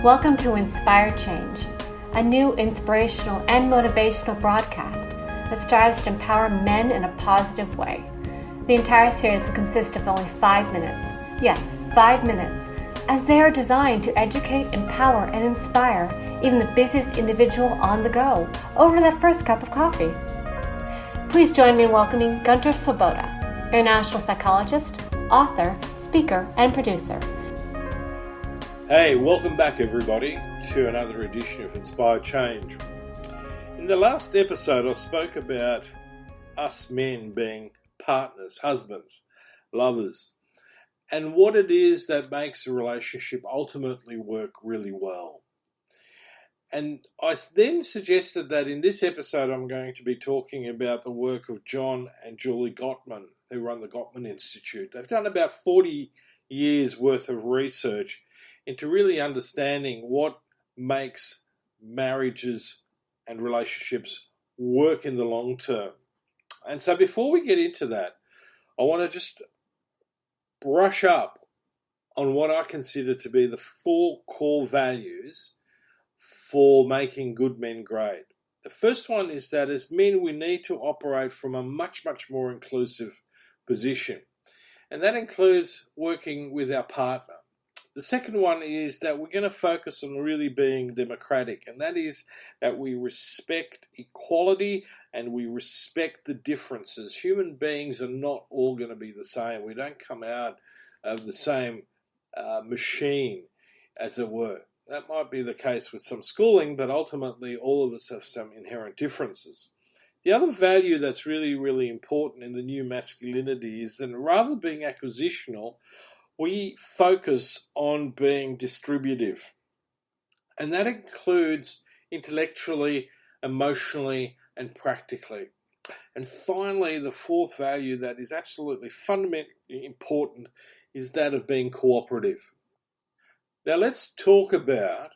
Welcome to Inspire Change, a new inspirational and motivational broadcast that strives to empower men in a positive way. The entire series will consist of only 5 minutes. Yes, 5 minutes, as they are designed to educate, empower, and inspire even the busiest individual on the go over that first cup of coffee. Please join me in welcoming Gunter, international psychologist, author, speaker, and producer. Hey, welcome back everybody to another edition of Inspire Change. In the last episode I spoke about us men being partners, husbands, lovers, and what it is that makes a relationship ultimately work really well. And I then suggested that in this episode I'm going to be talking about the work of John and Julie Gottman, who run the Gottman Institute. They've done about 40 years worth of research into really understanding what makes marriages and relationships work in the long term. And so before we get into that, I want to just brush up on what I consider to be the 4 core values for making good men great. The first one is that as men we need to operate from a much, much more inclusive position. And that includes working with our partner. The second one is that we're going to focus on really being democratic, and that is that we respect equality and we respect the differences. Human beings are not all going to be the same. We don't come out of the same machine, as it were. That might be the case with some schooling, but ultimately all of us have some inherent differences. The other value that's really, really important in the new masculinity is that rather than being acquisitional, we focus on being distributive. And that includes intellectually, emotionally, and practically. And finally, the fourth value that is absolutely fundamentally important is that of being cooperative. Now let's talk about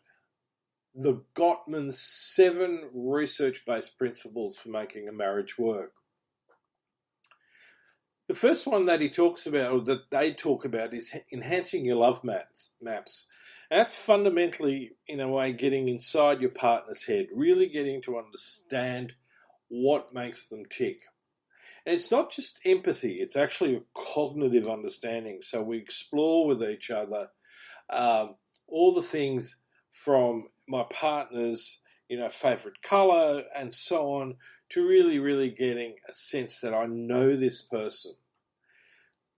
the Gottman's 7 research-based principles for making a marriage work. The first one that he talks about, or that they talk about, is enhancing your love maps. And that's fundamentally, in a way, getting inside your partner's head, really getting to understand what makes them tick. And it's not just empathy, it's actually a cognitive understanding. So we explore with each other all the things from my partner's favorite color and so on, to really, really getting a sense that I know this person.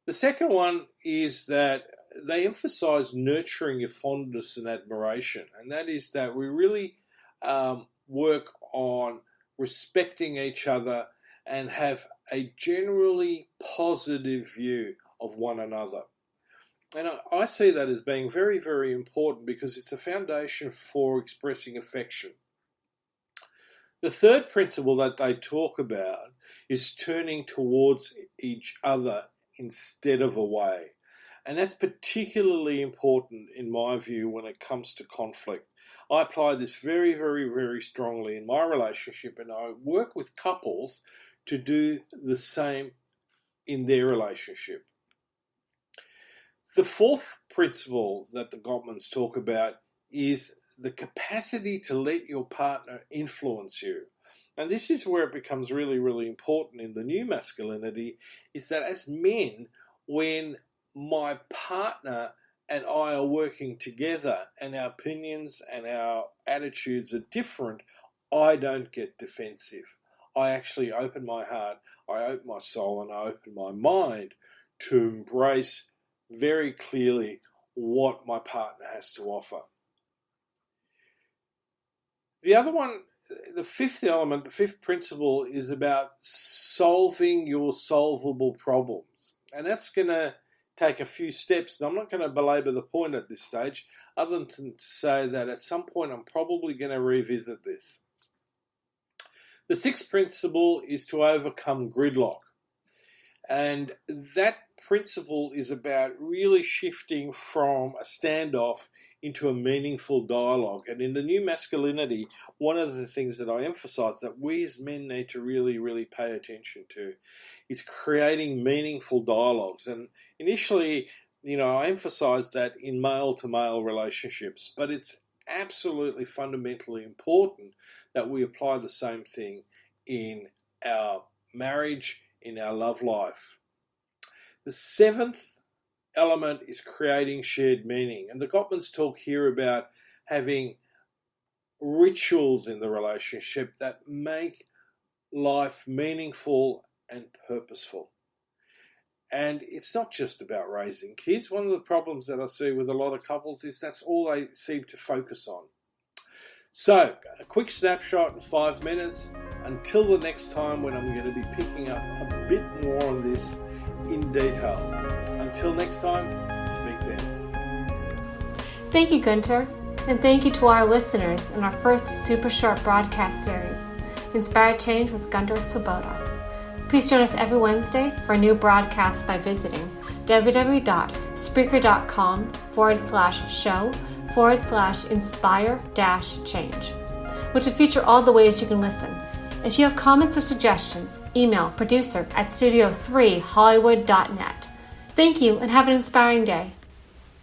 The second one is that they emphasize nurturing your fondness and admiration, and that is that we really work on respecting each other and have a generally positive view of one another. And I see that as being very, very important because it's a foundation for expressing affection. The third principle that they talk about is turning towards each other instead of away. And that's particularly important in my view when it comes to conflict. I apply this very, very, very strongly in my relationship, and I work with couples to do the same in their relationship. The fourth principle that the Gottmans talk about is the capacity to let your partner influence you. And this is where it becomes really, really important in the new masculinity, is that as men, when my partner and I are working together and our opinions and our attitudes are different, I don't get defensive. I actually open my heart, I open my soul, and I open my mind to embrace very clearly what my partner has to offer. The other one, the fifth element, the fifth principle, is about solving your solvable problems. And that's going to take a few steps. And I'm not going to belabor the point at this stage, other than to say that at some point I'm probably going to revisit this. The sixth principle is to overcome gridlock. And that principle is about really shifting from a standoff into a meaningful dialogue. And in the new masculinity, one of the things that I emphasize that we as men need to really, really pay attention to is creating meaningful dialogues. And initially, I emphasized that in male-to-male relationships, but it's absolutely fundamentally important that we apply the same thing in our marriage, in our love life. The seventh element is creating shared meaning. And the Gottmans talk here about having rituals in the relationship that make life meaningful and purposeful. And it's not just about raising kids. One of the problems that I see with a lot of couples is that's all they seem to focus on. So, a quick snapshot in 5 minutes until the next time when I'm going to be picking up a bit more on this in detail. Until next time, speak then. Thank you, Gunter, and thank you to our listeners in our first super short broadcast series, Inspired Change with Gunter Swoboda. Please join us every Wednesday for a new broadcast by visiting www.spreaker.com/show/inspire-change, which will feature all the ways you can listen. If you have comments or suggestions, email producer@studio3hollywood.net. Thank you and have an inspiring day.